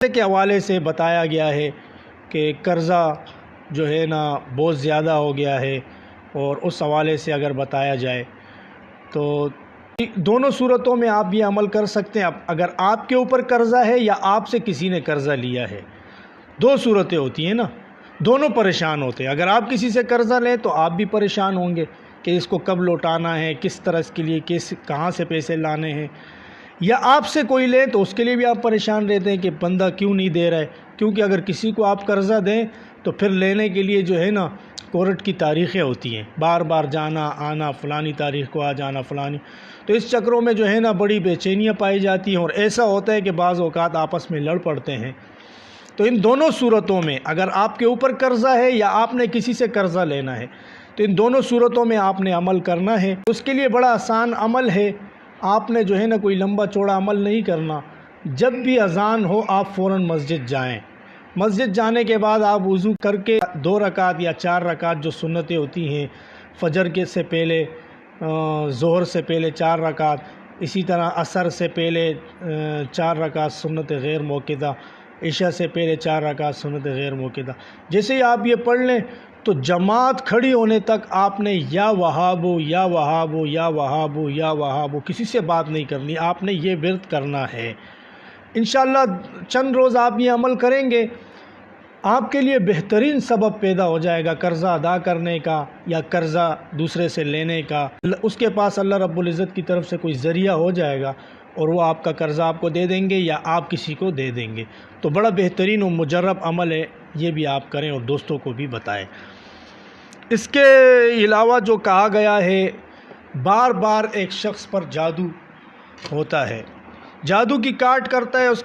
کے حوالے سے بتایا گیا ہے کہ قرضہ جو ہے نا بہت زیادہ ہو گیا ہے، اور اس حوالے سے اگر بتایا جائے تو دونوں صورتوں میں آپ یہ عمل کر سکتے ہیں۔ اگر آپ کے اوپر قرضہ ہے یا آپ سے کسی نے قرضہ لیا ہے، دو صورتیں ہوتی ہیں نا، دونوں پریشان ہوتے ہیں۔ اگر آپ کسی سے قرضہ لیں تو آپ بھی پریشان ہوں گے کہ اس کو کب لوٹانا ہے، کس طرح اس کے لیے کہاں سے پیسے لانے ہیں، یا آپ سے کوئی لے تو اس کے لیے بھی آپ پریشان رہتے ہیں کہ بندہ کیوں نہیں دے رہا ہے، کیونکہ اگر کسی کو آپ قرضہ دیں تو پھر لینے کے لیے جو ہے نا کورٹ کی تاریخیں ہوتی ہیں، بار بار جانا آنا، فلانی تاریخ کو آ جانا فلانی، تو اس چکروں میں جو ہے نا بڑی بے چینیاں پائی جاتی ہیں، اور ایسا ہوتا ہے کہ بعض اوقات آپس میں لڑ پڑتے ہیں۔ تو ان دونوں صورتوں میں اگر آپ کے اوپر قرضہ ہے یا آپ نے کسی سے قرضہ لینا ہے تو ان دونوں صورتوں میں آپ نے عمل کرنا ہے۔ اس کے لیے بڑا آسان عمل ہے، آپ نے جو ہے نا کوئی لمبا چوڑا عمل نہیں کرنا۔ جب بھی اذان ہو آپ فوراً مسجد جائیں، مسجد جانے کے بعد آپ وضو کر کے 2 رکعت یا 4 رکعت جو سنتیں ہوتی ہیں، فجر کے سے پہلے، ظہر سے پہلے 4 رکعت، اسی طرح عصر سے پہلے 4 رکعت سنت غیر موقدہ، عشاء سے پہلے 4 رکعت سنت غیر موقدہ، جیسے ہی آپ یہ پڑھ لیں تو جماعت کھڑی ہونے تک آپ نے یا وہابو یا وہابو یا وہابو یا وہابو کسی سے بات نہیں کرنی، آپ نے یہ ورد کرنا ہے۔ انشاءاللہ چند روز آپ یہ عمل کریں گے، آپ کے لیے بہترین سبب پیدا ہو جائے گا قرضہ ادا کرنے کا یا قرضہ دوسرے سے لینے کا۔ اس کے پاس اللہ رب العزت کی طرف سے کوئی ذریعہ ہو جائے گا اور وہ آپ کا قرضہ آپ کو دے دیں گے یا آپ کسی کو دے دیں گے۔ تو بڑا بہترین و مجرب عمل ہے، یہ بھی آپ کریں اور دوستوں کو بھی بتائیں۔ اس کے علاوہ جو کہا گیا ہے، بار بار ایک شخص پر جادو ہوتا ہے، جادو کی کاٹ کرتا ہے، اس